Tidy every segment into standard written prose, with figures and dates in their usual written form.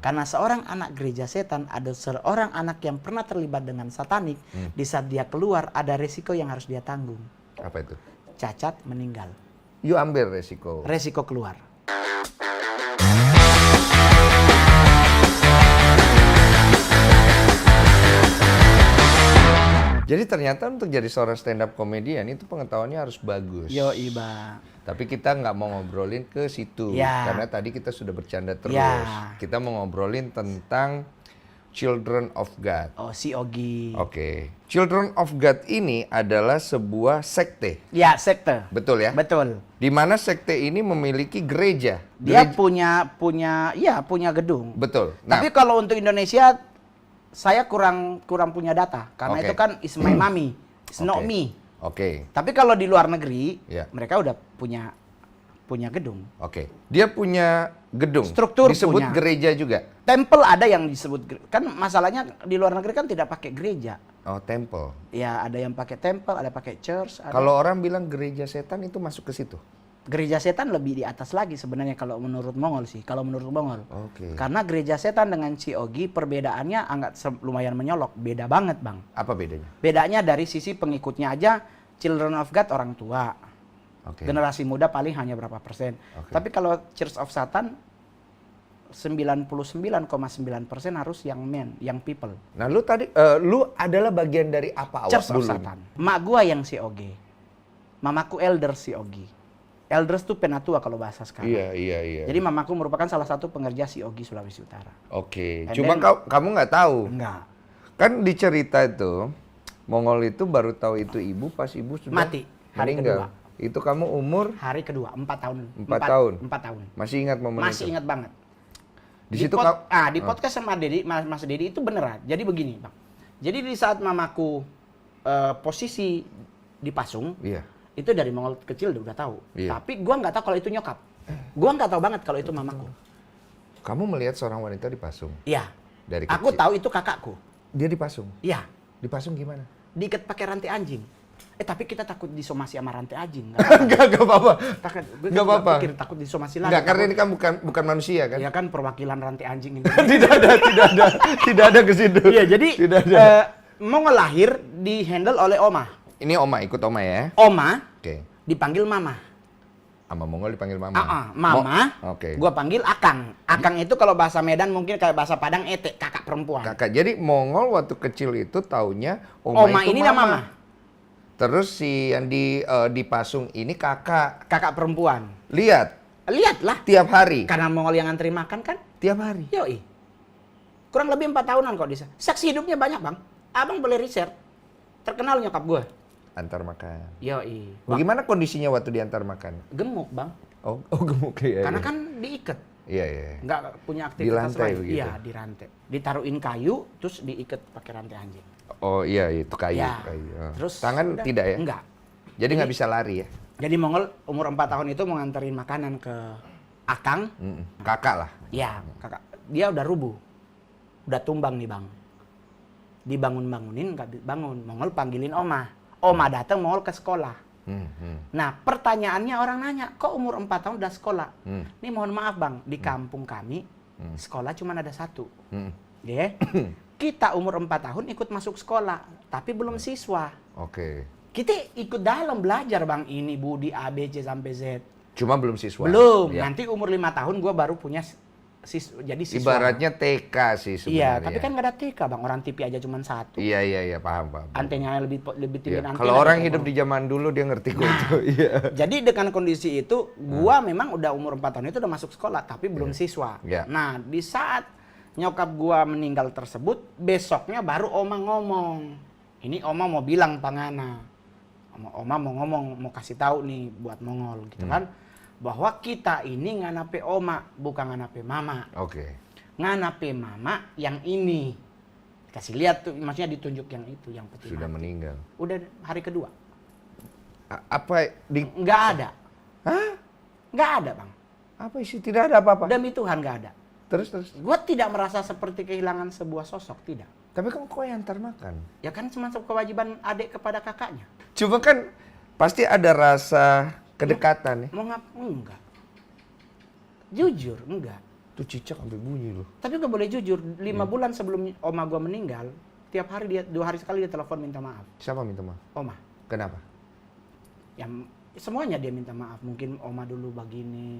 Karena seorang anak gereja setan, ada seorang anak yang pernah terlibat dengan satanik, di saat dia keluar ada resiko yang harus dia tanggung. Apa itu? Cacat, meninggal. You ambil resiko. Resiko keluar. Jadi ternyata untuk jadi seorang stand up comedian itu pengetahuannya harus bagus. Yoi, Bang. Tapi kita nggak mau ngobrolin ke situ. Ya. Karena tadi kita sudah bercanda terus. Ya. Kita mau ngobrolin tentang Children of God. Oh, si Ogi. Oke. Children of God ini adalah sebuah sekte. Ya, sekte. Betul ya? Betul. Di mana sekte ini memiliki gereja. Dia Gereja- punya gedung. Betul. Nah, Tapi kalau untuk Indonesia, saya kurang punya data. Karena Oke. itu kan is my mommy, it's not Oke. me. Oke. Tapi kalau di luar negeri, Ya. mereka udah punya gedung. Oke. Dia punya gedung. Struktur disebut punya. gereja juga. Temple ada yang disebut, kan masalahnya di luar negeri kan tidak pakai gereja. Oh, temple. Ya, ada yang pakai temple, ada pakai church. Ada. Kalau orang bilang gereja setan itu masuk ke situ. Gereja setan lebih di atas lagi sebenarnya kalau menurut Mongol sih. Kalau menurut Mongol. Oke. Karena gereja setan dengan Ciogi perbedaannya lumayan menyolok. Beda banget, Bang. Apa bedanya? Bedanya dari sisi pengikutnya aja, Children of God orang tua. Oke. Generasi muda paling hanya berapa persen. Oke. Tapi kalau Church of Satan 99,9% harus young people. Nah, lu tadi lu adalah bagian dari apa awal Church of dulu? Satan. Mak gua yang Ciogi. Mamaku elder Ciogi. Elders tuh penatua kalau bahasa sekarang. Iya. Jadi mamaku merupakan salah satu pengerja Ciogi Sulawesi Utara. Oke. And Cuma then- kamu nggak tahu. Enggak. Kan di cerita itu Mongol itu baru tahu itu ibu pas ibu sudah Mati, hari meninggal. Itu kamu umur Hari kedua, 4 tahun. 4 tahun. 4 tahun. masih ingat momen Masih itu? ingat banget. Di situ kau di podcast sama Mas Dedi itu beneran. Jadi begini, Bang. Jadi di saat mamaku posisi dipasung, Iya. itu dari Mongol kecil udah tahu. Iya. Tapi gua nggak tahu kalau itu nyokap. Gua nggak tahu banget kalau itu mamaku. Kamu melihat seorang wanita dipasung Iya. dari Aku kecil. tahu itu kakakku. Dia dipasung. Iya. Dipasung gimana? Diikat pakai rantai anjing. Tapi kita takut disomasi sama rantai anjing. Enggak apa-apa. Gue Nggak apa-apa. pikir takut disomasi lagi. Enggak, karena Takut- ini kan bukan manusia kan? Ya kan perwakilan rantai anjing ini. tidak ada ke situ. Iya, jadi tidak ada. Mongol lahir di handle oleh Oma. Ini Oma, ikut Oma ya. Oma Oke. dipanggil Mama. Sama Mongol dipanggil Mama. Mama. Oke. Gua panggil Akang. Akang itu kalau bahasa Medan mungkin kayak bahasa Padang ete, kakak perempuan. Kakak. Jadi Mongol waktu kecil itu taunya Oma itu ini Mama. Mama. Terus si yang dipasung ini kakak. Kakak perempuan. Lihat, Lihatlah. tiap hari. Karena Mongol yang ngantri makan kan? Tiap hari. Yoi. Kurang lebih 4 tahunan kok di sana. Saksi hidupnya banyak, Bang. Abang boleh riset. Terkenal nyokap gue. Antar makan. Yoi. Bagaimana kondisinya waktu diantar makan? Gemuk, Bang. Oh gemuk ya. Karena kan diikat. Iya. Nggak punya Di aktivitas lantai lain. begitu? Iya, di rantai. Ditaruhin kayu, terus diikat pakai rantai anjing. Oh iya, itu kayu. Ya. kayu. Oh. Terus Tangan udah. tidak ya? Enggak. Jadi nggak bisa lari ya? Jadi Mongol umur 4 tahun itu mau nganterin makanan ke Akang. Kakak lah. Ya, kakak. Dia udah rubuh. Udah tumbang nih, Bang. Dibangun-bangunin, nggak bangun. Mongol panggilin Oma. Oma datang, Mongol ke sekolah. Nah, pertanyaannya orang nanya, kok umur 4 tahun udah sekolah? Nih mohon maaf, Bang, di kampung kami, sekolah cuma ada 1. Ya. Kita umur 4 tahun ikut masuk sekolah, tapi belum siswa. Oke. Kita ikut dalam belajar, Bang, ini Budi A, B, C sampai Z. Cuma belum siswa. Belum. Ya. Nanti umur 5 tahun gua baru punya jadi siswa. Ibaratnya TK sih Iya, sebenarnya. tapi kan nggak ada TK, Bang. Orang TV aja cuma 1. Iya, paham. Antenanya lebih tinggi Iya. antena. Kalau orang gitu, hidup Bang. di zaman dulu dia ngerti kok itu. Iya. Jadi dengan kondisi itu, gua memang udah umur 4 tahun itu udah masuk sekolah, tapi belum siswa. Iya. Nah, di saat nyokap gua meninggal tersebut, besoknya baru Oma ngomong. Ini Oma mau bilang Pangana. Oma mau ngomong, mau kasih tahu nih buat Mongol gitu kan. Bahwa kita ini nganape Oma, bukan nganape Mama. Oke. Nganape Mama yang ini. Kasih lihat tuh, maksudnya ditunjuk yang itu, yang putih. Sudah mati. meninggal. Udah hari kedua. Apa di Nggak ada. Hah? Nggak ada, Bang. Apa sih? Tidak ada apa-apa. Demi Tuhan nggak ada. Terus. Gue tidak merasa seperti kehilangan sebuah sosok, tidak. Tapi kan kok yang antar makan? Ya kan semacam kewajiban adik kepada kakaknya. Cuma kan pasti ada rasa kedekatan ya. Mau Enggak. Jujur, enggak. Tuh cicak sampai bunyi loh. Tapi gue boleh jujur, 5 bulan sebelum oma gue meninggal, tiap hari 2 hari sekali dia telepon minta maaf. Siapa minta maaf? Oma. Kenapa? Yang semuanya dia minta maaf. Mungkin oma dulu begini,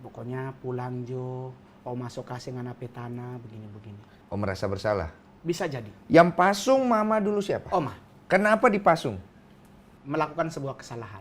pokoknya pulang Jo, oma sok kasih ngana petana, begini-begini. Om merasa bersalah? Bisa jadi. Yang pasung mama dulu siapa? Oma Kenapa dipasung? melakukan sebuah kesalahan.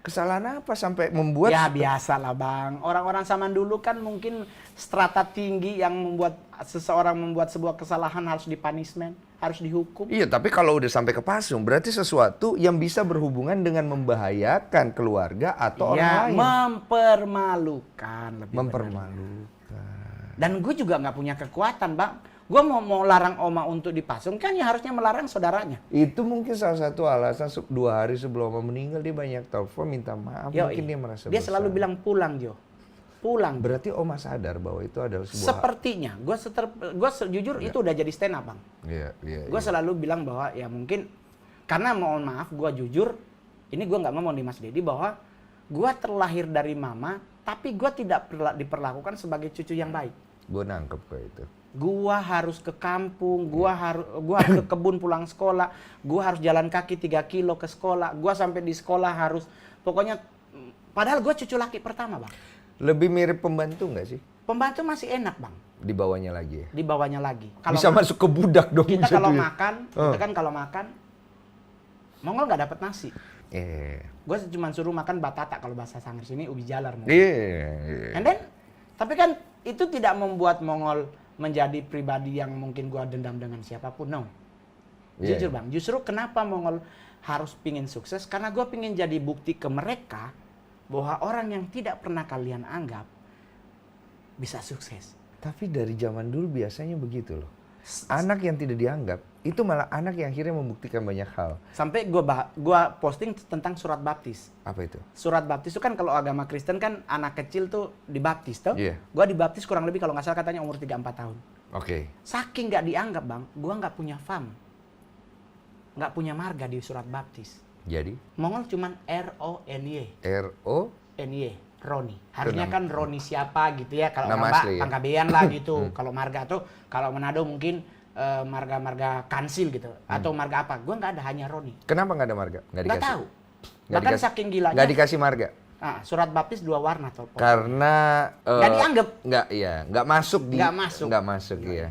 Kesalahan apa sampai membuat... Ya biasa lah bang, orang-orang zaman dulu kan mungkin strata tinggi yang membuat seseorang membuat sebuah kesalahan harus dipunishment, harus dihukum. Iya, tapi kalau udah sampai ke pasung, berarti sesuatu yang bisa berhubungan dengan membahayakan keluarga atau orang Ya, lain. mempermalukan lebih Mempermalukan. Dan gue juga nggak punya kekuatan bang. Gue mau larang oma untuk dipasung kan ya harusnya melarang saudaranya. Itu mungkin salah satu alasan 2 hari sebelum oma meninggal dia banyak telepon minta maaf. Mungkin dia merasa Dia bersalah. selalu bilang pulang Jo, pulang. Berarti oma sadar bahwa itu adalah sebuah... Sepertinya, jujur itu udah jadi stand up bang. Iya, iya. Gue selalu bilang bahwa ya mungkin karena mohon maaf gue jujur, ini gue nggak ngomong di Mas Dedi bahwa gue terlahir dari mama, tapi gue tidak diperlakukan sebagai cucu yang baik. Gue nangkep kayak itu. Gua harus ke kampung, gua harus ke kebun pulang sekolah, gua harus jalan kaki 3 kilo ke sekolah, gua sampai di sekolah harus pokoknya padahal gua cucu laki pertama, Bang. Lebih mirip pembantu nggak sih? Pembantu masih enak, Bang. Di bawahnya lagi ya? Di bawahnya lagi. Bisa masuk ke budak dong. Kita kalau jatuhnya. makan, kita kan kalau makan Mongol nggak dapat nasi. Gua cuma suruh makan batata kalau bahasa Sangir sini ubi jalar. Iya. And then, tapi kan itu tidak membuat Mongol menjadi pribadi yang mungkin gua dendam dengan siapapun, no. Jujur bang, justru kenapa Mongol harus pingin sukses? Karena gua pingin jadi bukti ke mereka bahwa orang yang tidak pernah kalian anggap bisa sukses. Tapi dari zaman dulu biasanya begitu loh. Anak yang tidak dianggap, itu malah anak yang akhirnya membuktikan banyak hal. Sampai gua posting tentang surat baptis. Apa itu? Surat baptis itu kan kalau agama Kristen kan anak kecil tuh dibaptis tuh. Iya. Gua dibaptis kurang lebih kalau nggak salah katanya umur 3-4 tahun. Oke. Saking nggak dianggap bang, gua nggak punya fam. Nggak punya marga di surat baptis. Jadi? Mongol cuman R-O-N-Y. R-O-N-Y. Roni. Harusnya kan Roni siapa gitu ya. Kalau nama Mbak asli ya? Pangkabean lah gitu. Kalau marga tuh, kalau Manado mungkin marga-marga kansil gitu. Atau marga apa. Gua nggak ada, hanya Roni. Kenapa nggak ada marga? Nggak tahu. Bahkan saking gilanya. Nggak dikasih marga? Surat baptis 2 warna. Karena... Nggak dianggap. Nggak masuk. Nggak masuk, iya.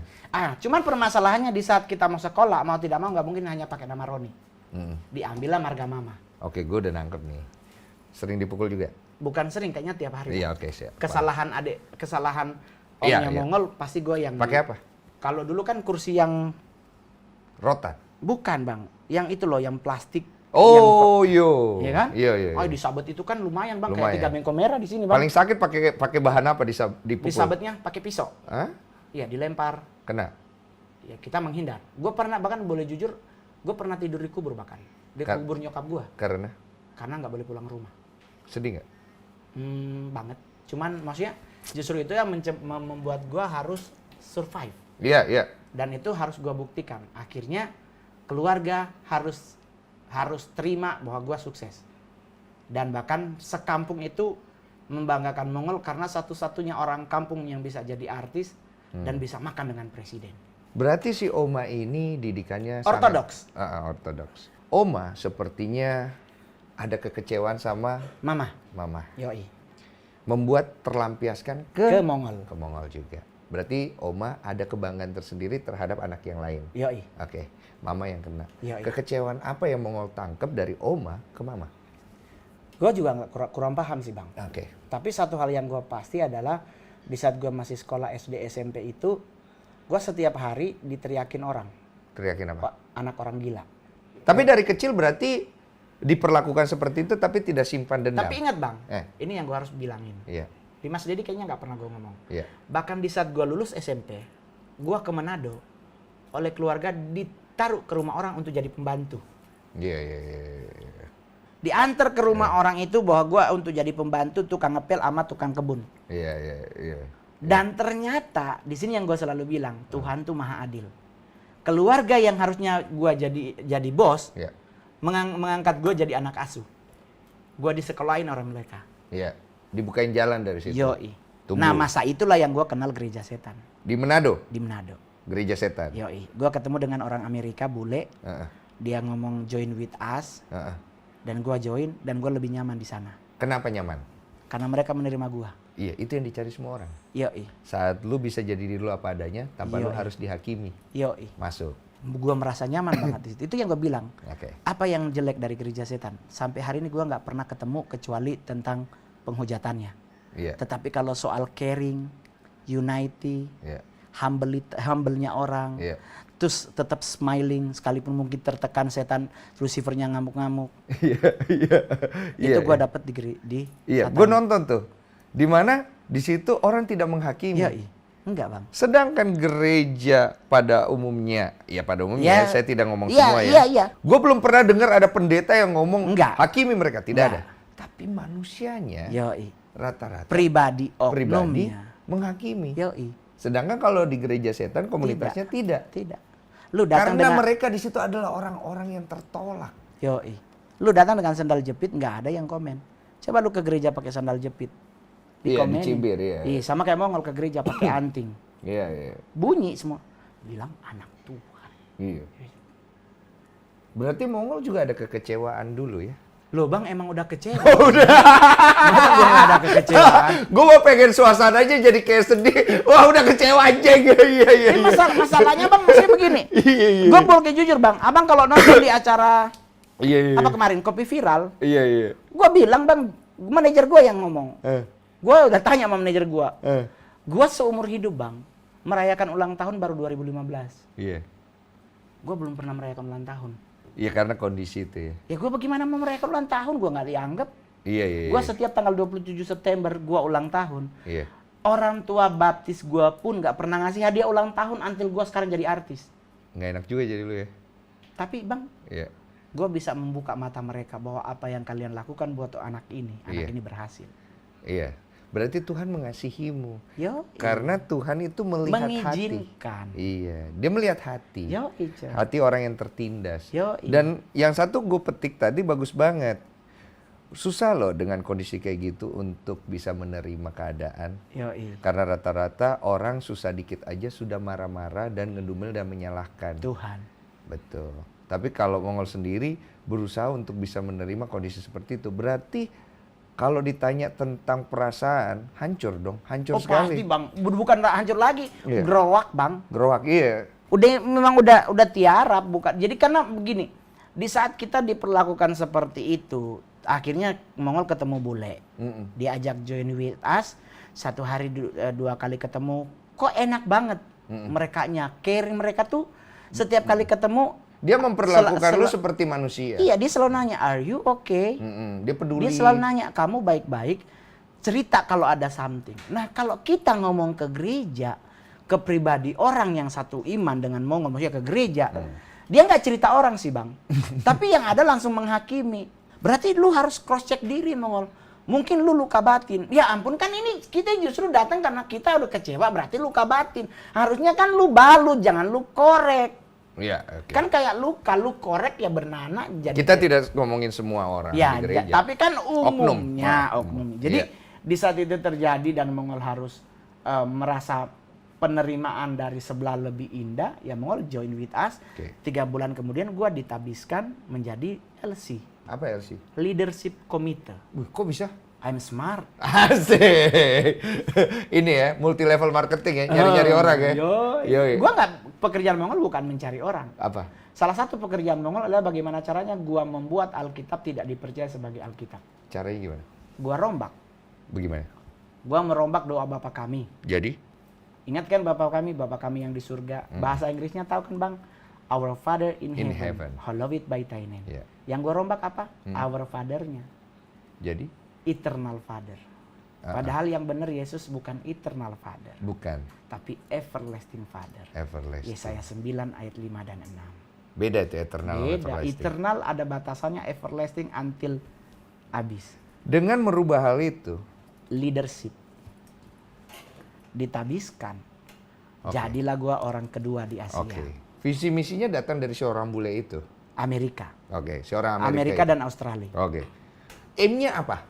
Cuman permasalahannya di saat kita mau sekolah, mau tidak mau nggak mungkin hanya pakai nama Roni. Diambillah marga mama. Oke, gue udah nangkep nih. Sering dipukul juga? Bukan sering, kayaknya tiap hari. Iya, oke, siap. Kesalahan omnya Mongol pasti gue yang... Pakai apa? Kalau dulu kan kursi yang... Rotan? Bukan bang, yang itu loh, yang plastik. Oh, iya. Iya kan? Iya. Oh, disabet itu kan lumayan bang, Lumayan. kayak 3 bengkok merah di sini bang. Paling sakit pakai bahan apa dipukul? Disabetnya pakai pisau. Hah? Iya, dilempar. Kena? Ya, kita menghindar. Gue pernah, bahkan boleh jujur, gue pernah tidur di kubur bahkan. Di kubur nyokap gue. Karena Karena nggak boleh pulang rumah. sedih nggak? Banget. Cuman maksudnya justru itu yang membuat gue harus survive. Iya. Dan itu harus gue buktikan. Akhirnya keluarga harus terima bahwa gue sukses. Dan bahkan sekampung itu membanggakan Mongol karena satu-satunya orang kampung yang bisa jadi artis dan bisa makan dengan presiden. Berarti si Oma ini didikannya Ortodoks. Ortodoks. Oma sepertinya ada kekecewaan sama Mama. Yoi. Membuat terlampiaskan ke Mongol. Ke Mongol juga. Berarti Oma ada kebanggaan tersendiri terhadap anak yang lain. Yoi. Oke. Mama yang kena. Yoi. Kekecewaan apa yang Mongol tangkap dari Oma ke Mama? Gue juga nggak kurang paham sih bang. Oke. Tapi satu hal yang gue pasti adalah di saat gue masih sekolah SD SMP itu, gue setiap hari diteriakin orang. Teriakin apa? Anak orang gila. Tapi dari kecil berarti diperlakukan seperti itu tapi tidak simpan dendam. Tapi ingat bang, ini yang gue harus bilangin. Iya. Di Mas Dedi kayaknya nggak pernah gue ngomong. Iya. Bahkan di saat gue lulus SMP, gue ke Manado oleh keluarga ditaruh ke rumah orang untuk jadi pembantu. Iya. Diantar ke rumah orang itu bahwa gue untuk jadi pembantu tukang ngepel sama tukang kebun. Iya. Dan ternyata di sini yang gue selalu bilang, Tuhan tuh maha adil. Keluarga yang harusnya gue jadi bos, mengangkat gue jadi anak asuh. Gue disekolahin orang mereka. Iya. Dibukain jalan dari situ. Yoi. Tumbuh. Nah, masa itulah yang gue kenal gereja setan Di Manado, di Manado. gereja setan. Yoi, gue ketemu dengan orang Amerika bule. Heeh, Dia ngomong join with us, heeh. dan gue join, dan gue lebih nyaman di sana Kenapa nyaman? karena mereka menerima gue. Iya, itu yang dicari semua orang. Yoi, Saat lu bisa jadi diri lu apa adanya, tanpa lu Yoi. harus dihakimi. yoi. Masuk. Gue merasa nyaman banget di situ. Itu yang gue bilang. Oke. Apa yang jelek dari gereja setan? Sampai hari ini gue nggak pernah ketemu kecuali tentang penghujatannya. Iya. Tetapi kalau soal caring, unity, Iya. humble-nya orang, Iya. terus tetap smiling sekalipun mungkin tertekan setan, Lucifernya ngamuk-ngamuk. Iya, iya. Itu gue iya. dapet di Iya, Satan. gue nonton tuh. Di mana di situ orang tidak menghakimi. Iya. Enggak, Bang. Sedangkan gereja pada umumnya, ya pada umumnya, Ya. saya tidak ngomong Iya, semua ya. iya, iya. Gue belum pernah dengar ada pendeta yang ngomong Enggak. hakimi mereka, tidak Enggak. ada. Tapi manusianya Yoi. rata-rata Pribadi pribadi oknumnya. menghakimi. Yoi. Sedangkan kalau di gereja setan komunitasnya tidak. Tidak. Lu datang Karena dengan mereka di situ adalah orang-orang yang tertolak. Yoi. Lu datang dengan sandal jepit, nggak ada yang komen. Coba lu ke gereja pakai sandal jepit. Iya, Dikomenin. dicibir, iya. Iya, sama kayak Mongol ke gereja pakai anting. Iya, iya. Bunyi semua. Bilang anak Tuhan. Iya. Berarti Mongol juga ada kekecewaan dulu ya? Loh Bang, emang udah kecewa. Udah. Masa gua nggak ada kekecewaan? Gue mau pengen suasananya jadi kayak sedih. Wah, udah kecewa aja. Iya. Ini masalahnya Bang, maksudnya begini. Iya. Gue boleh jujur Bang, Abang kalau nonton di acara Iya. apa kemarin, Kopi Viral, Iya. gue bilang Bang, manajer gue yang ngomong. Gue udah tanya sama manajer gue. Gue seumur hidup Bang, merayakan ulang tahun baru 2015. Iya. Gue belum pernah merayakan ulang tahun. Iya, karena kondisi itu ya. Ya gue bagaimana mau merayakan ulang tahun, gue nggak dianggap. Iya. Gue setiap tanggal 27 September gue ulang tahun. Iya. Orang tua baptis gue pun nggak pernah ngasih hadiah ulang tahun until gue sekarang jadi artis. Nggak enak juga jadi lu ya. Tapi Bang, Iya. gue bisa membuka mata mereka bahwa apa yang kalian lakukan buat anak ini Iya. ini berhasil. Iya. Berarti Tuhan mengasihimu. Yo, Karena Tuhan itu melihat mengizinkan. hati. Iya. Dia melihat hati. Yo, Ica. Hati orang yang tertindas. Yo, Dan yang satu gue petik tadi bagus banget. Susah loh dengan kondisi kayak gitu untuk bisa menerima keadaan. Yo, Karena rata-rata orang susah dikit aja sudah marah-marah dan ngedumel dan menyalahkan. Tuhan. Betul. Tapi kalau Mongol sendiri berusaha untuk bisa menerima kondisi seperti itu. Berarti kalau ditanya tentang perasaan, hancur dong. Hancur sekali. Pasti Bang, bukan hancur lagi, Iya. gerowak Bang. Gerowak, iya. Memang udah tiarap, bukan. Jadi karena begini, di saat kita diperlakukan seperti itu, akhirnya Mongol ketemu bule. Diajak join with us, satu hari dua kali ketemu, kok enak banget merekanya. Caring mereka tuh setiap kali ketemu Dia memperlakukan lu seperti manusia. iya, dia selalu nanya, are you okay? Dia peduli. Dia selalu nanya, kamu baik-baik? Cerita kalau ada something. Nah, kalau kita ngomong ke gereja, ke pribadi orang yang satu iman dengan Mongol, maksudnya ke gereja, dia nggak cerita orang sih Bang. Tapi yang ada langsung menghakimi. Berarti lu harus cross check diri Mongol. Mungkin lu luka batin. Ya ampun, kan ini kita justru datang karena kita udah kecewa, berarti luka batin. Harusnya kan lu balut, jangan lu korek. Iya, oke. Kan kayak luka, lu korek ya bernanah jadi. Kita tidak ngomongin semua orang Ya, di gereja. tapi kan umumnya, Oknum. Jadi Iya. di saat itu terjadi dan Mongol harus merasa penerimaan dari sebelah lebih indah, ya Mongol join with us. Oke. 3 bulan kemudian gua ditabiskan menjadi LC, Apa ya sih? Leadership Committee. Kok bisa? I'm smart. Asik. Ini ya, multi level marketing ya, nyari-nyari orang ya. Yoi. Gua nggak, pekerjaan Mongol bukan mencari orang. Apa? Salah satu pekerjaan Mongol adalah bagaimana caranya gua membuat Alkitab tidak dipercaya sebagai Alkitab. Caranya gimana? Gua rombak. Bagaimana? Gua merombak doa Bapa kami. Jadi? Ingat kan Bapa kami yang di surga. Bahasa Inggrisnya tahu kan Bang? Our Father in heaven. Hallowed by thy name. Yeah. Yang gue rombak apa? Our Father-nya. Jadi? Eternal Father. Padahal yang benar Yesus bukan Eternal Father. Bukan. Tapi Everlasting Father. Everlasting. Yesaya 9 ayat 5 dan 6. Beda itu eternal sama Beda. everlasting. Eternal ada batasannya, everlasting until habis. Dengan merubah hal itu, Leadership. Ditabiskan. Oke. Jadilah gua orang kedua di Asia. oke. Visi misinya datang dari seorang bule itu. Amerika. Oke, seorang Amerika itu. dan Australia. Oke. Aim-nya apa?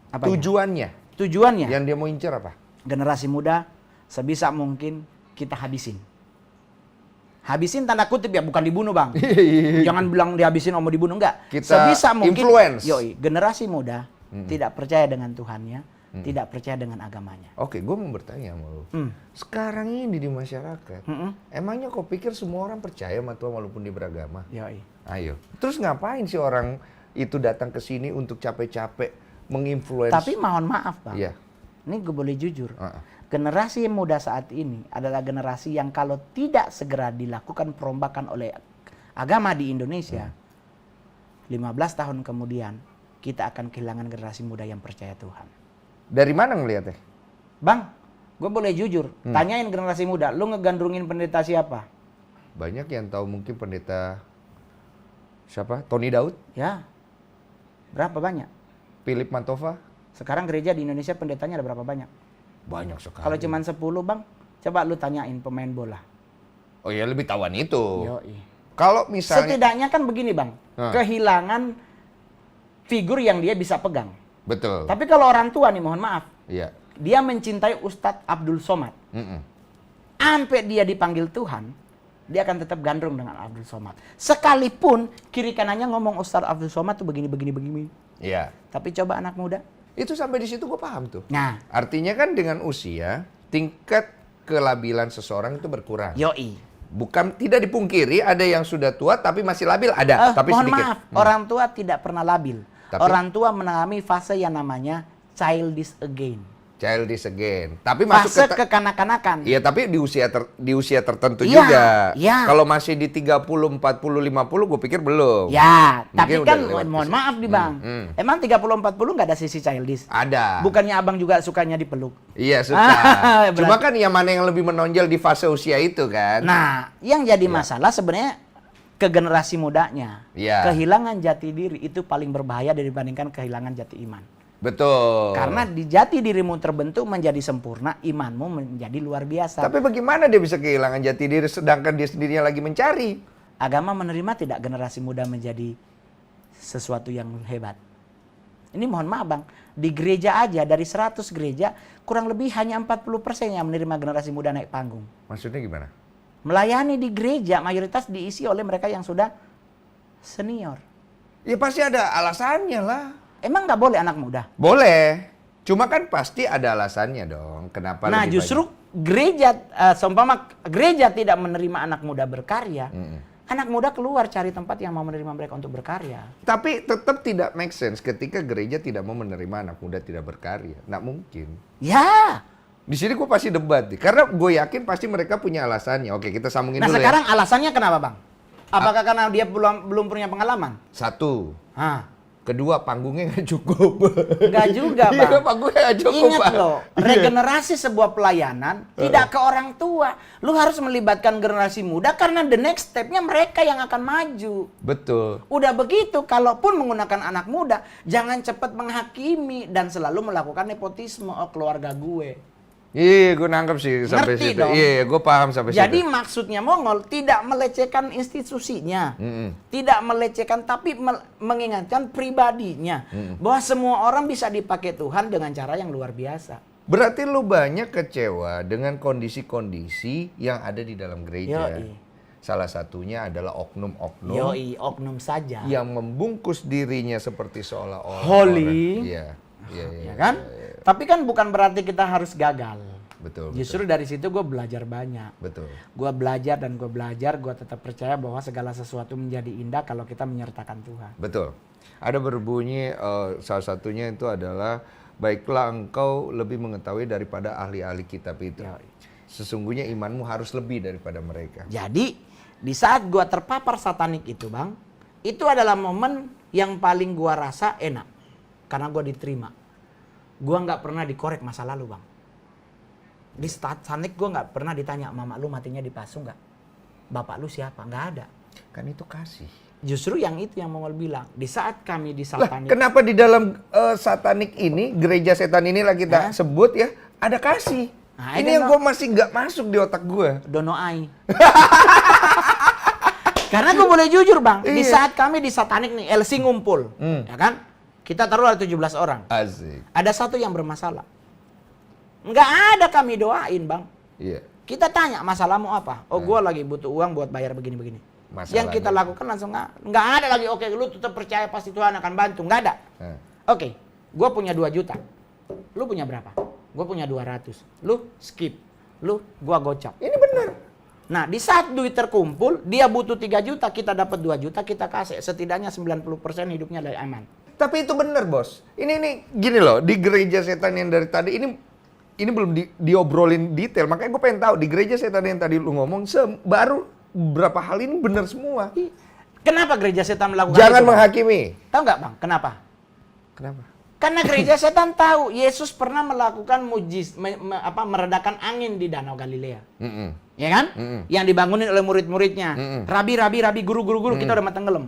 Apanya? Tujuannya. Tujuannya Yang dia mau incer apa? generasi muda sebisa mungkin kita habisin. Habisin tanda kutip ya, bukan dibunuh bang. Jangan bilang dihabisin mau dibunuh, enggak. Kita sebisa mungkin influence. generasi muda tidak percaya dengan Tuhannya, tidak percaya dengan agamanya. Oke, gue mau bertanya sama lu. Sekarang ini di masyarakat, emangnya kau pikir semua orang percaya sama Tuhan walaupun dia beragama? Yoi. Ayo. Terus ngapain sih orang itu datang ke sini untuk capek-capek menginfluence? Tapi mohon maaf bang, Iya. ini gue boleh jujur. Generasi muda saat ini adalah generasi yang kalau tidak segera dilakukan perombakan oleh agama di Indonesia, 15 tahun kemudian kita akan kehilangan generasi muda yang percaya Tuhan. Dari mana ngeliatnya? Bang, gue boleh jujur, tanyain generasi muda, lu ngegandrungin pendeta siapa? Banyak yang tahu mungkin pendeta siapa? Tony Daud, Ya, berapa banyak? Philip Mantova. Sekarang gereja di Indonesia pendetanya ada berapa banyak? Banyak sekali. Kalau cuma 10 bang, coba lu tanyain pemain bola. Oh ya, lebih tahuan itu. Yoi. Kalau misalnya Setidaknya kan begini bang, kehilangan figur yang dia bisa pegang. betul. Tapi kalau orang tua nih mohon maaf, Iya. dia mencintai Ustadz Abdul Somad. Sampai dia dipanggil Tuhan, dia akan tetap gandrung dengan Abdul Somad. Sekalipun kiri kanannya ngomong Ustadz Abdul Somad tuh begini. Iya. Tapi coba anak muda. Itu sampai di situ gue paham tuh. Nah, Artinya kan dengan usia, tingkat kelabilan seseorang itu berkurang. yoi. Bukan tidak dipungkiri ada yang sudah tua tapi masih labil ada, tapi mohon sedikit. maaf, orang tua tidak pernah labil. Tapi? Orang tua mengalami fase yang namanya childish again. Childish again. Tapi masuk Fase kekanak-kanakan. Iya, tapi di usia tertentu Iya, juga. iya. Kalau masih di 30, 40, 50 gue pikir belum. Ya, Mungkin tapi udah kan lewat mohon usia. maaf nih bang. Emang 30-40 nggak ada sisi childish? Ada. Bukannya abang juga sukanya dipeluk? Iya, suka. Berarti- Cuma kan yang mana yang lebih menonjol di fase usia itu kan. Nah, yang jadi masalah sebenarnya ke generasi mudanya. Iya. Kehilangan jati diri itu paling berbahaya dibandingkan kehilangan jati iman. Betul. Karena di jati dirimu terbentuk menjadi sempurna, imanmu menjadi luar biasa. Tapi bagaimana dia bisa kehilangan jati diri sedangkan dia sendirinya lagi mencari? Agama menerima tidak generasi muda menjadi sesuatu yang hebat? Ini mohon maaf bang, di gereja aja dari 100 gereja kurang lebih hanya 40% yang menerima generasi muda naik panggung. Maksudnya gimana? Melayani di gereja mayoritas diisi oleh mereka yang sudah senior. Ya pasti ada alasannya lah. Emang nggak boleh anak muda? Boleh. Cuma kan pasti ada alasannya dong. Kenapa Nah lebih justru gereja, seumpama gereja tidak menerima anak muda berkarya, anak muda keluar cari tempat yang mau menerima mereka untuk berkarya. Tapi tetap tidak make sense ketika gereja tidak mau menerima anak muda tidak berkarya. Nggak mungkin. Ya. Di sini gue pasti debat nih. Karena gue yakin pasti mereka punya alasannya. Oke, kita sambungin Nah dulu sekarang alasannya kenapa bang? Apakah karena dia belum punya pengalaman? ya. Satu. Hah. Kedua, panggungnya nggak cukup. Enggak juga bang. Iya, panggungnya nggak cukup. Ingat Pak. loh, regenerasi sebuah pelayanan tidak ke orang tua. Lu harus melibatkan generasi muda karena the next stepnya mereka yang akan maju. Betul. Udah begitu, kalaupun menggunakan anak muda, jangan cepat menghakimi dan selalu melakukan nepotisme. Oh, keluarga gue. Iya, gue nangkep sih sampai Ngerti situ. dong. Iya, gue paham sampai Jadi situ. maksudnya Mongol tidak melecehkan institusinya, tidak melecehkan, tapi mengingatkan pribadinya bahwa semua orang bisa dipakai Tuhan dengan cara yang luar biasa. Berarti lu banyak kecewa dengan kondisi-kondisi yang ada di dalam gereja. Yoi. Salah satunya adalah oknum-oknum Yoi, oknum saja. yang membungkus dirinya seperti seolah-olah Holy. orang. Iya, iya, iya. Ya kan? Tapi kan bukan berarti kita harus gagal. Betul. Justru dari situ gue belajar banyak. Betul. Gue belajar, gue tetap percaya bahwa segala sesuatu menjadi indah kalau kita menyertakan Tuhan. Betul. Ada berbunyi salah satunya itu adalah baiklah engkau lebih mengetahui daripada ahli-ahli kitab itu. Ya. Sesungguhnya imanmu harus lebih daripada mereka. Jadi di saat gue terpapar satanik itu bang, itu adalah momen yang paling gue rasa enak. Karena gue diterima. Gue nggak pernah dikorek masa lalu bang. Di satanik gue nggak pernah ditanya, mama lu matinya dipasung nggak? Bapak lu siapa? Nggak ada. Kan itu kasih. Justru yang itu yang Mongol bilang. Di saat kami di Lah, satanik. kenapa di dalam satanik ini, gereja setan inilah kita sebut ya, ada kasih. Nah, ini yang gue masih nggak masuk di otak gue. Donoai. Karena gue boleh jujur bang, di Iya. saat kami di satanik nih, LC ngumpul, ya kan? Kita taruh ada 17 orang. Asik. Ada satu yang bermasalah. Nggak ada kami doain, Bang. Iya. Kita tanya masalahmu apa? Oh, gue lagi butuh uang buat bayar begini-begini. Yang kita lakukan langsung nggak ada lagi. Oke, lu tetap percaya pasti Tuhan akan bantu. Nggak ada. Oke, gue punya 2 juta. Lu punya berapa? Gue punya 200. Lu skip. Lu gua gocap. Ini benar. Nah, di saat duit terkumpul, dia butuh 3 juta, kita dapat 2 juta, kita kasih. Setidaknya 90% hidupnya dari aman. Tapi itu benar, Bos. Ini gini loh, di gereja setan yang dari tadi ini belum diobrolin detail. Makanya gue pengen tahu di gereja setan yang tadi lu ngomong baru berapa hal ini benar semua. Kenapa gereja setan melakukan Jangan itu, menghakimi. Tahu nggak, Bang? Kenapa? Kenapa? Karena gereja setan tahu Yesus pernah melakukan meredakan angin di Danau Galilea. Ya kan? Yang dibangunin oleh murid-muridnya. Rabi, guru, kita udah tenggelam.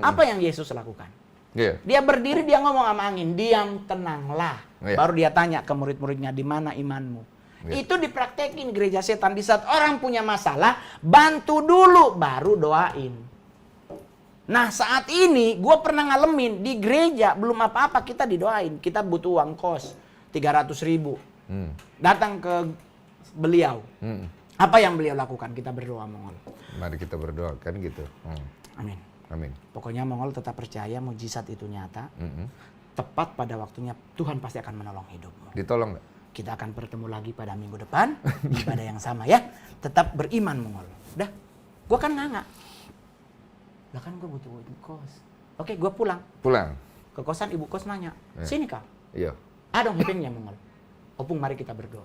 Apa yang Yesus lakukan? Yeah. Dia berdiri, dia ngomong sama angin, diam, tenanglah. Baru dia tanya ke murid-muridnya, di mana imanmu? Itu dipraktekin gereja setan. Di saat orang punya masalah, bantu dulu, baru doain. Nah, saat ini gue pernah ngalamin di gereja belum apa-apa kita didoain. Kita butuh uang kos 300.000. Datang ke beliau. Apa yang beliau lakukan? Kita berdoa, Mongol. Mari kita berdoa kan gitu. Amin. Amin. Pokoknya Mongol tetap percaya mujizat itu nyata. Tepat pada waktunya Tuhan pasti akan menolong hidupmu. Ditolong nggak? Kita akan bertemu lagi pada minggu depan ibadah yang sama ya. Tetap beriman, Mongol. Udah, gue kan nggak. Lah kan gue butuh kos. Oke, gue pulang. Pulang. Ke kosan ibu kos nanya, sini kak. Iya. Ada hipingnya, Mongol. Opung, mari kita berdoa.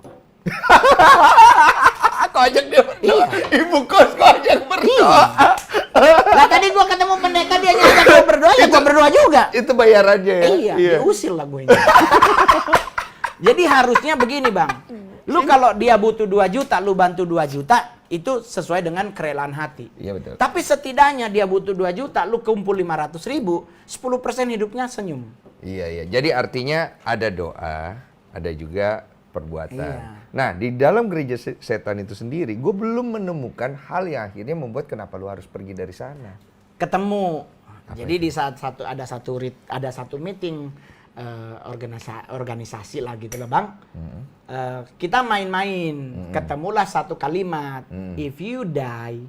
Kok ajak dia berdoa? Ibu kos kok ajak berdoa? Lah tadi gue ketemu pendeta, dia ngajak gue berdoa, ya gue berdoa juga. Itu bayarannya ya? Iya, diusir lah gue ini. Jadi harusnya begini, Bang. Lu kalau dia butuh 2 juta, lu bantu 2 juta, itu sesuai dengan kerelaan hati. Iya betul. Tapi setidaknya dia butuh 2 juta, lu kumpul 500.000, 10% hidupnya senyum. Iya. Jadi artinya ada doa, ada juga perbuatan. Iya. Nah, di dalam gereja setan itu sendiri, gue belum menemukan hal yang akhirnya membuat kenapa lu harus pergi dari sana. Ketemu. Apa Jadi itu? di saat ada satu meeting organisasi lah gitu lah, Bang. Kita main-main, ketemulah satu kalimat. If you die,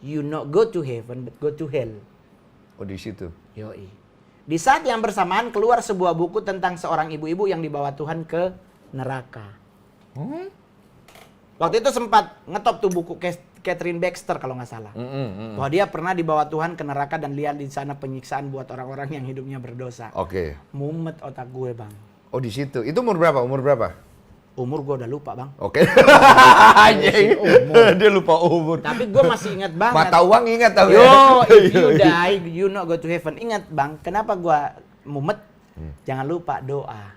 you not go to heaven but go to hell. Oh, di situ. Yoi. Di saat yang bersamaan keluar sebuah buku tentang seorang ibu-ibu yang dibawa Tuhan ke neraka. Waktu itu sempat ngetop tuh buku Catherine Baxter kalau nggak salah. Bahwa dia pernah dibawa Tuhan ke neraka dan lihat di sana penyiksaan buat orang-orang yang hidupnya berdosa. Oke. Mumet otak gue, Bang. Oh, di situ. Itu umur berapa? Umur gue udah lupa, Bang. Oke. Anjing. Dia lupa umur. Tapi gue masih ingat banget. Mata uang ingat tau Yo, ya? if you die, you not go to heaven. Ingat, Bang. Kenapa gue mumet? Jangan lupa doa.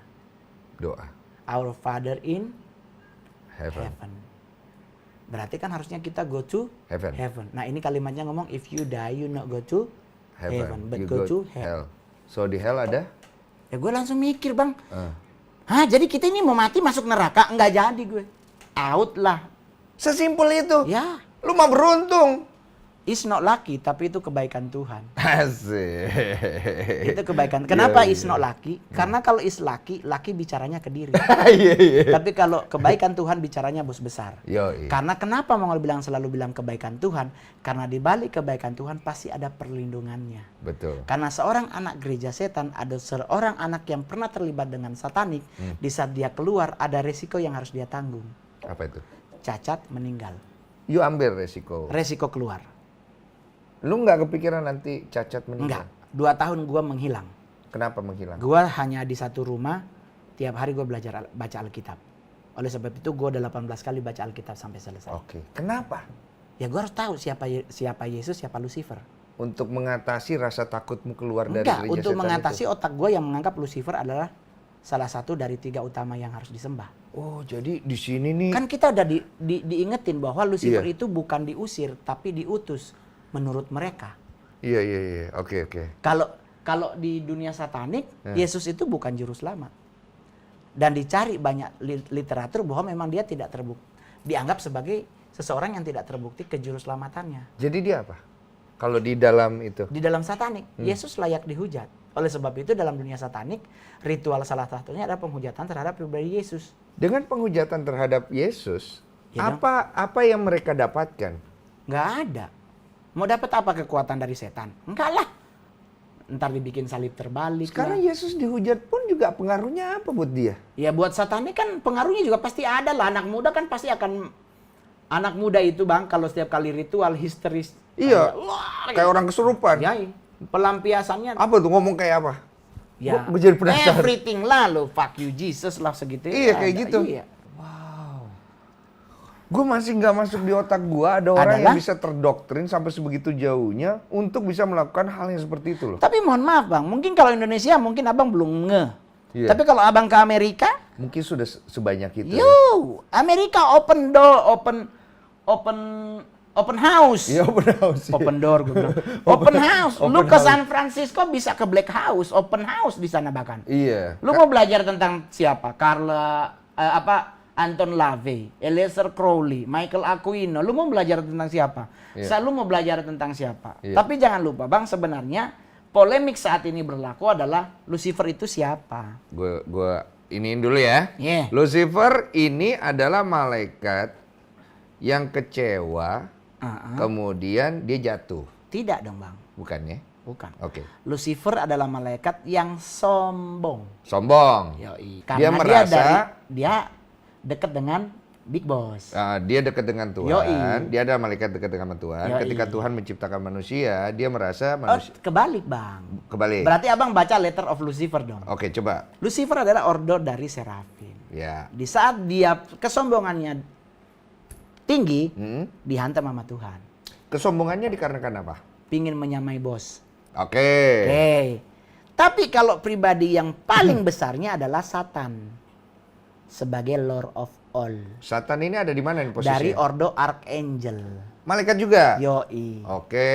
Doa. Our Father in Heaven. heaven. Berarti kan harusnya kita go to Heaven. Nah, ini kalimatnya ngomong if you die, you not go to heaven, but You go to hell. So di hell ada? Ya gue langsung mikir, Bang. Hah, jadi kita ini mau mati masuk neraka? Enggak jadi gue. Out lah. Sesimpel itu. Ya. Lu mah beruntung. It's not lucky, tapi itu kebaikan Tuhan. Asik. Itu kebaikan. Kenapa Iya, is not lucky? Karena kalau is lucky bicaranya ke diri. Iya. Tapi kalau kebaikan Tuhan bicaranya bos besar. Yoi. Karena kenapa Mongol selalu bilang kebaikan Tuhan? Karena di balik kebaikan Tuhan pasti ada perlindungannya. Betul. Karena seorang anak gereja setan, ada seorang anak yang pernah terlibat dengan satanik, di saat dia keluar ada resiko yang harus dia tanggung. Apa itu? Cacat, meninggal. You ambil resiko. Resiko keluar. Lu nggak kepikiran nanti cacat meninggal? Enggak. 2 tahun gua menghilang. Kenapa menghilang? Gua hanya di satu rumah, tiap hari gua belajar baca Alkitab. Oleh sebab itu gua udah 18 kali baca Alkitab sampai selesai. Oke. Kenapa? Ya gua harus tahu siapa Yesus, siapa Lucifer. Untuk mengatasi rasa takutmu keluar dari Enggak, gereja untuk setan mengatasi itu? otak gua yang menganggap Lucifer adalah salah satu dari 3 utama yang harus disembah. Oh, jadi di sini nih. Kan kita udah diingetin bahwa Lucifer Iya. itu bukan diusir, tapi diutus menurut mereka. Iya. Oke. Kalau di dunia satanik, Yesus itu bukan juru selamat. Dan dicari banyak literatur bahwa memang dia tidak terbukti. Dianggap sebagai seseorang yang tidak terbukti kejuruselamatannya. Jadi dia apa? Kalau di dalam itu? Di dalam satanik, Yesus layak dihujat. Oleh sebab itu dalam dunia satanik, ritual salah satunya adalah penghujatan terhadap pribadi Yesus. Dengan penghujatan terhadap Yesus, Ya dong. apa yang mereka dapatkan? Nggak ada. Mau dapat apa kekuatan dari setan? Enggak lah. Ntar dibikin salib terbalik Sekarang lah. Yesus dihujat pun juga pengaruhnya apa buat dia? Ya buat satanik kan pengaruhnya juga pasti ada lah. Anak muda kan pasti akan... Anak muda itu bang, kalau setiap kali ritual histeris. Iya, Wah, kayak orang kesurupan. ya, pelampiasannya. Apa tuh, ngomong kayak apa? Ya, Gua jadi penasaran. everything lah lo, fuck you Jesus lah segitu. Iya, kayak gitu. Iya. Gue masih nggak masuk di otak gue ada orang Adalah? yang bisa terdoktrin sampai sebegitu jauhnya untuk bisa melakukan hal yang seperti itu loh. Tapi mohon maaf bang, mungkin kalau Indonesia mungkin abang belum ngeh. Iya. Tapi kalau abang ke Amerika, Mungkin sudah sebanyak itu. Ya? Amerika open door, open house. Iya, benar sih. Open door gue bilang. Open house. Lu Open ke house. San Francisco bisa ke Black House, open house di sana bahkan. Iya. Lu mau belajar tentang siapa? Anton LaVey, Eliezer Crowley, Michael Aquino. Lu mau belajar tentang siapa? Iya. Lu mau belajar tentang siapa? Iya. Tapi jangan lupa bang, sebenarnya polemik saat ini berlaku adalah Lucifer itu siapa? Gue iniin dulu ya. Iya. Lucifer ini adalah malaikat yang kecewa, kemudian dia jatuh. Tidak dong bang, Bukannya? bukan. Oke. Lucifer adalah malaikat yang sombong. Sombong. Yoi. Dia Karena merasa dia dekat dengan Big Boss. dia dekat dengan Tuhan. Yoi. Dia adalah malaikat dekat dengan Tuhan. Yoi. Ketika Tuhan menciptakan manusia, dia merasa Oh, manusia kebalik bang. kebalik. Berarti abang baca Letter of Lucifer dong. Oke, coba. Lucifer adalah ordo dari Serafim. Ya. Di saat dia kesombongannya tinggi, Hmm? dihantam sama Tuhan. Kesombongannya dikarenakan apa? Pingin menyamai bos. Oke. Oke. Tapi kalau pribadi yang paling besarnya adalah Satan. Sebagai Lord of All. Satan ini ada di mana nih posisinya? Dari ordo Archangel. Malaikat juga? Yoi. Oke.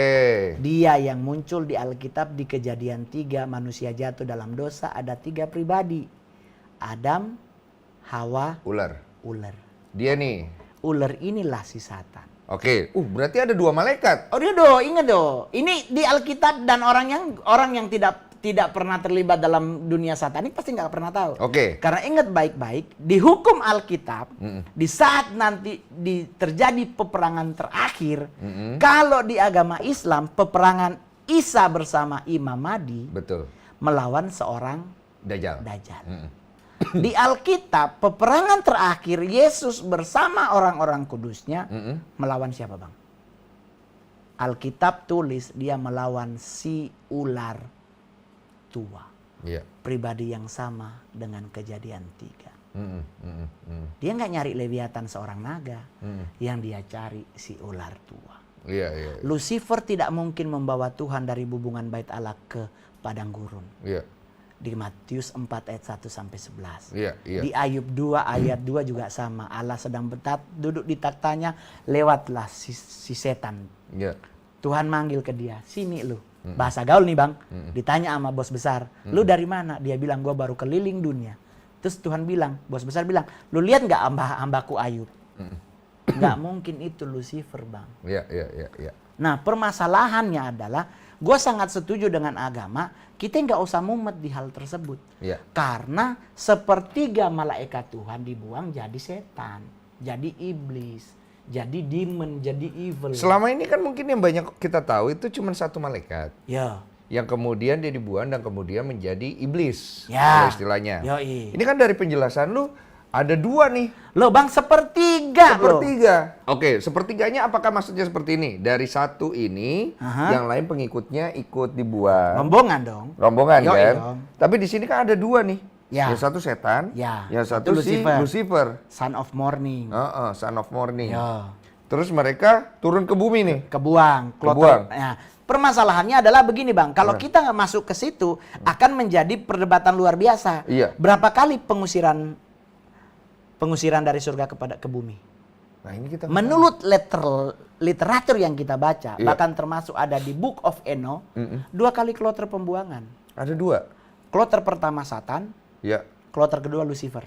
Dia yang muncul di Alkitab di Kejadian 3, manusia jatuh dalam dosa, ada 3 pribadi. Adam, Hawa, Ular. ular. Dia nih. Ular inilah si Satan. Oke. Berarti ada 2 malaikat. Oh dia ingat ini di Alkitab dan orang yang tidak pernah terlibat dalam dunia satanik pasti nggak pernah tahu. Oke. Karena ingat baik-baik, di hukum Alkitab, di saat nanti terjadi peperangan terakhir, kalau di agama Islam, peperangan Isa bersama Imam Mahdi Betul. melawan seorang Dajjal. Dajjal. Di Alkitab, peperangan terakhir Yesus bersama orang-orang kudusnya melawan siapa bang? Alkitab tulis dia melawan si ular tua. Iya. Pribadi yang sama dengan Kejadian 3. Dia nggak nyari Leviathan seorang naga. Yang dia cari si ular tua. Iya, iya. Lucifer tidak mungkin membawa Tuhan dari bubungan bait Allah ke padang gurun. Iya. Di Matius 4 ayat 1 sampai 11. Iya, iya. Di Ayub 2 ayat 2 juga sama. Allah sedang duduk di taktanya, lewatlah si setan. Iya. Tuhan manggil ke dia, sini lu. Bahasa gaul nih bang. Ditanya sama bos besar, lu dari mana? Dia bilang, gua baru keliling dunia. Terus Tuhan bilang, bos besar bilang, lu lihat nggak hambaku Ayub? Nggak mungkin itu Lucifer bang. Iya, iya, iya, iya. Nah permasalahannya adalah, gue sangat setuju dengan agama, kita nggak usah mumet di hal tersebut. Iya. Karena sepertiga malaikat Tuhan dibuang jadi setan, jadi iblis, jadi demon, jadi evil. Selama ini kan mungkin yang banyak kita tahu itu cuma 1 malaikat. Ya. Yang kemudian dia dibuang dan kemudian menjadi iblis. Ya. Kalau istilahnya. Yoi. Ini kan dari penjelasan lu ada 2 nih. Loh bang, sepertiga loh. Sepertiga. Oke, sepertiganya apakah maksudnya seperti ini? Dari 1 ini, Aha. yang lain pengikutnya ikut dibuang. Rombongan dong. Rombongan Yoi kan? dong. Tapi di sini kan ada 2 nih. Ya. Yang 1 setan, Ya. yang 1 Itu si Lucifer. Lucifer. Son of morning. Son of morning. Ya. Terus mereka turun ke bumi nih. Kebuang. Kebuang. Nah, permasalahannya adalah begini bang, kalau kita nggak masuk ke situ akan menjadi perdebatan luar biasa. Iya. Berapa kali pengusiran dari surga ke bumi? Nah ini kita Menurut literatur yang kita baca, Iya. bahkan termasuk ada di Book of Enoch, 2 kali kloter pembuangan. ada 2. Kloter pertama Satan, Ya. kloter kedua Lucifer.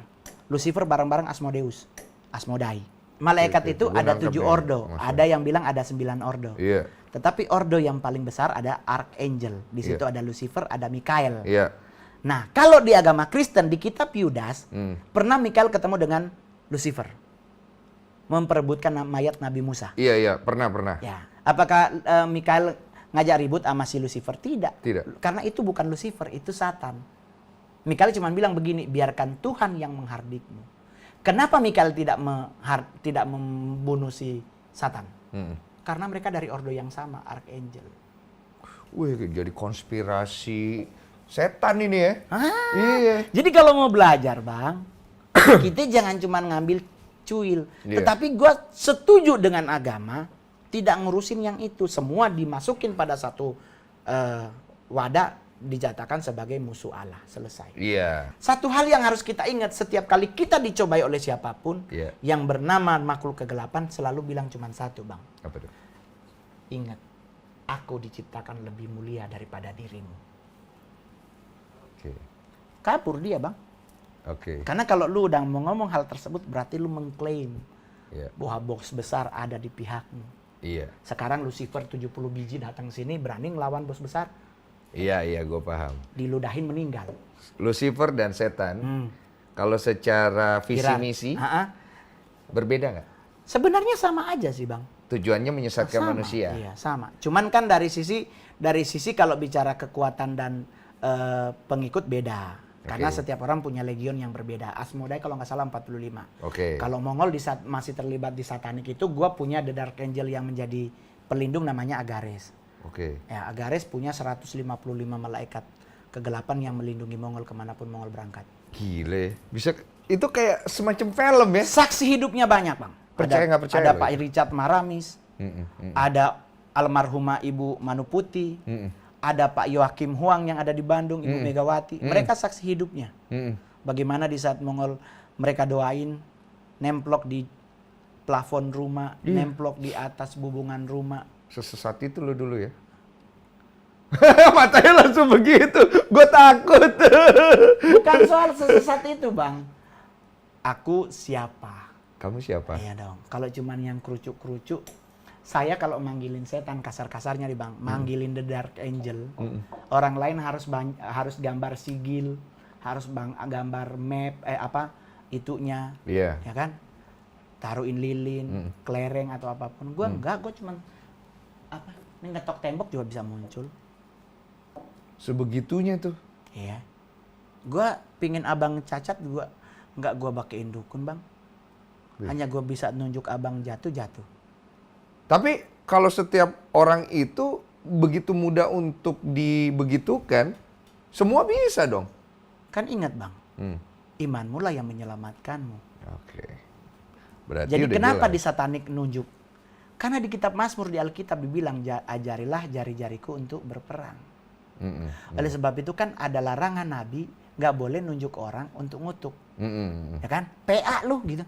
Lucifer bareng-bareng Asmodeus, Asmodai. Malaikat Oke, itu gua ada nangkep 7 nih, ordo. maksudnya. Ada yang bilang ada 9 ordo. Iya. Tetapi ordo yang paling besar ada Archangel. Di situ Iya. ada Lucifer, ada Mikael. Iya. Nah, kalau di agama Kristen di kitab Yudas, Hmm. pernah Mikael ketemu dengan Lucifer. Memperebutkan mayat Nabi Musa. Iya, pernah. Ya. Apakah Mikael ngajak ribut sama si Lucifer? Tidak. Tidak. Karena itu bukan Lucifer, itu Satan. Mikael cuma bilang begini, biarkan Tuhan yang menghardikmu. Kenapa Mikael tidak membunuh si Satan? Karena mereka dari ordo yang sama, Archangel. Wih, jadi konspirasi setan ini ya. Iya. Jadi kalau mau belajar, Bang, kita jangan cuma ngambil cuil. Iya. Tetapi gue setuju dengan agama, tidak ngurusin yang itu. Semua dimasukin pada satu wadah, dijatakan sebagai musuh Allah. Selesai. Iya. Satu hal yang harus kita ingat, setiap kali kita dicobai oleh siapapun, Iya. yang bernama makhluk kegelapan selalu bilang cuma satu, Bang. Apa tuh? Ingat, aku diciptakan lebih mulia daripada dirimu. Oke. Kabur dia, Bang. Oke. Karena kalau lu udah mau ngomong hal tersebut, berarti lu mengklaim Iya. bahwa bos besar ada di pihakmu. Iya. Sekarang Lucifer 70 biji datang sini, berani ngelawan bos besar, Iya, gue paham. diludahin meninggal. Lucifer dan setan, kalau secara visi Kira- misi Ha-ha. berbeda nggak? Sebenarnya sama aja sih, Bang. Tujuannya menyesatkan Sama, manusia. Iya, sama. Cuman kan dari sisi kalau bicara kekuatan dan pengikut beda. Karena Oke. setiap orang punya legion yang berbeda. Asmodai kalau nggak salah 45. Oke. Kalau Mongol masih terlibat di satanik itu, gua punya The Dark Angel yang menjadi pelindung namanya Agares. Oke. Ya, Agares punya 155 malaikat kegelapan yang melindungi Mongol kemanapun Mongol berangkat. Gile. Bisa itu kayak semacam film ya? Saksi hidupnya banyak, Bang. Percaya nggak percaya Ada lo Pak itu? Richard Maramis, ada almarhumah Ibu Manuputi, ada Pak Yoakim Huang yang ada di Bandung, Ibu Megawati. Mereka saksi hidupnya. Bagaimana di saat Mongol mereka doain, nemplok di plafon rumah, nemplok di atas bubungan rumah. Sesesat itu lo dulu ya? Matanya langsung begitu. Gue takut. Bukan soal sesat itu, Bang. Aku siapa? Kamu siapa? Iya dong. Kalau cuman yang kerucuk-kerucuk, saya kalau manggilin setan kasar-kasarnya nih, Bang, manggilin The Dark Angel. Orang lain harus gambar sigil, harus gambar map itunya. Iya. Ya kan? Taruhin lilin, kelereng atau apapun. Gua enggak, gua cuman ini ngetok tembok juga bisa muncul. Sebegitunya tuh. Iya. Gua pingin abang cacat gua enggak gua pakein dukun, Bang. Hanya gua bisa nunjuk abang jatuh. Tapi kalau setiap orang itu begitu mudah untuk dibegitukan, semua bisa dong. Kan ingat, Bang, imanmu lah yang menyelamatkanmu. Oke. Berarti Jadi udah kenapa jelas. di satanik nunjuk? Karena di kitab Mazmur di Alkitab dibilang ajarilah jari-jariku untuk berperang. Oleh sebab itu kan ada larangan Nabi nggak boleh nunjuk orang untuk ngutuk. Ya kan? PA lu gitu.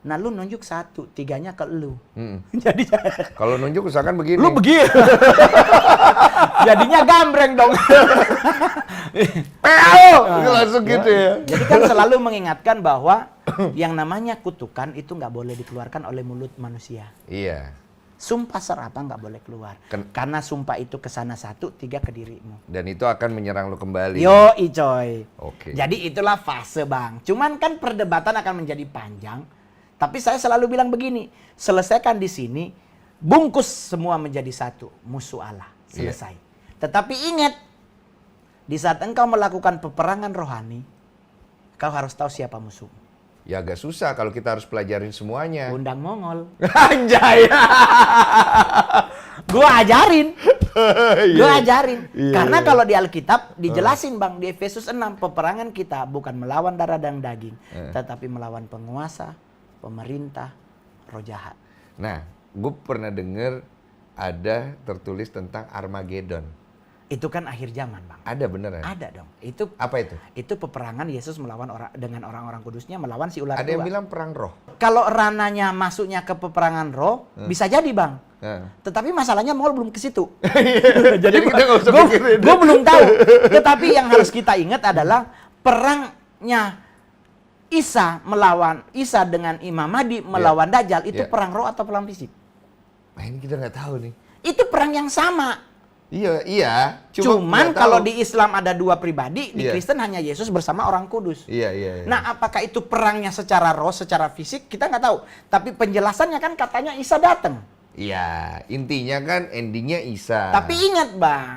Nah lu nunjuk 1, 3-nya ke lu. Jadi Kalau nunjuk usahakan begini. lu begini. Jadinya gambreng dong. PAO! Langsung gitu ya. Jadi kan selalu mengingatkan bahwa yang namanya kutukan itu nggak boleh dikeluarkan oleh mulut manusia. Iya. Sumpah serapah nggak boleh keluar. Karena sumpah itu ke sana 1, 3 ke dirimu. Dan itu akan menyerang lu kembali. Yoi coy. Oke. Jadi itulah fase, Bang. Cuman kan perdebatan akan menjadi panjang. Tapi saya selalu bilang begini, selesaikan di sini, bungkus semua menjadi satu, musuh Allah. Selesai. Tetapi ingat, di saat engkau melakukan peperangan rohani, kau harus tahu siapa musuh. Ya agak susah kalau kita harus pelajarin semuanya. Undang Mongol. Anjay. Gua ajarin. Gua ajarin. Iya, Karena iya. kalau di Alkitab dijelasin, Bang, di Efesus 6, peperangan kita bukan melawan darah dan daging, tetapi melawan penguasa, pemerintah, roh jahat. Nah, gue pernah dengar ada tertulis tentang Armageddon. Itu kan akhir zaman, Bang. Ada beneran? Ada dong. Itu Apa itu? peperangan Yesus melawan dengan orang-orang kudusnya, melawan si ular Ada yang tua. bilang perang roh. Kalau rananya masuknya ke peperangan roh, bisa jadi, Bang. Tetapi masalahnya Mongol belum ke situ. Jadi kita nggak usah pikirin. Gue belum tahu. Tetapi yang harus kita ingat adalah perangnya Isa dengan Imam Mahdi melawan Dajjal itu perang roh atau perang fisik? Nah, ini kita nggak tahu nih. Itu perang yang sama. Iya. Cuman nggak kalau tahu. di Islam ada 2 pribadi, di Iya. Kristen hanya Yesus bersama Orang Kudus. Iya. Nah, apakah itu perangnya secara roh, secara fisik? Kita nggak tahu. Tapi penjelasannya kan katanya Isa datang. Iya, intinya kan endingnya Isa. Tapi ingat Bang,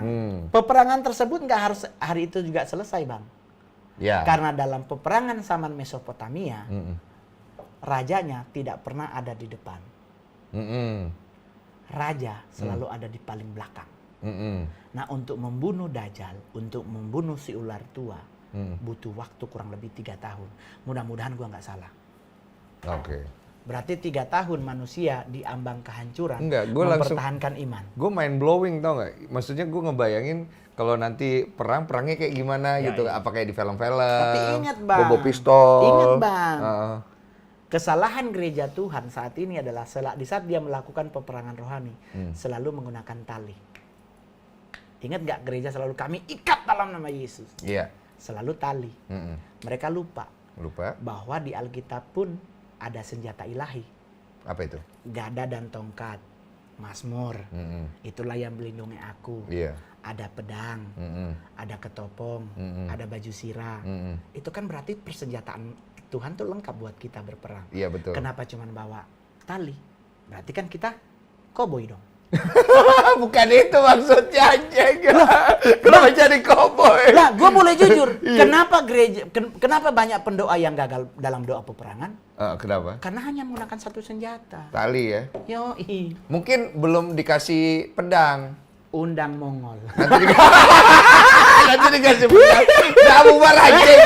peperangan tersebut nggak harus hari itu juga selesai Bang. Ya. Karena dalam peperangan zaman Mesopotamia, rajanya tidak pernah ada di depan. Raja selalu ada di paling belakang. Nah, untuk membunuh Dajjal, untuk membunuh si ular tua, butuh waktu kurang lebih 3 tahun. Mudah-mudahan gua nggak salah. Oke. Berarti 3 tahun manusia di ambang kehancuran, Enggak, gua mempertahankan iman. Gue mind blowing tau nggak? Maksudnya gue ngebayangin kalau nanti perangnya kayak gimana gitu. Apa kayak di film-film? Tapi ingat Bang, Bobo pistol. Ingat Bang, kesalahan gereja Tuhan saat ini adalah di saat dia melakukan peperangan rohani, selalu menggunakan tali. Ingat gak gereja selalu kami ikat dalam nama Yesus? Iya. Selalu tali. Mereka lupa bahwa di Alkitab pun ada senjata ilahi. Apa itu? Gada dan tongkat, Mazmur. Itulah yang melindungi aku. Iya. Ada pedang, ada ketopong, ada baju sirah. Itu kan berarti persenjataan Tuhan tuh lengkap buat kita berperang. Iya betul. Kenapa cuma bawa tali? Berarti kan kita koboi dong. Bukan itu maksudnya anjing. Kenapa jadi cowboy? Lah, gue boleh jujur. Kenapa banyak pendoa yang gagal dalam doa peperangan? Kenapa? Karena hanya menggunakan satu senjata. Tali ya. Yoi. Mungkin belum dikasih pedang. Undang Mongol. Nanti dikasih pedang. Nah, bubar anjing.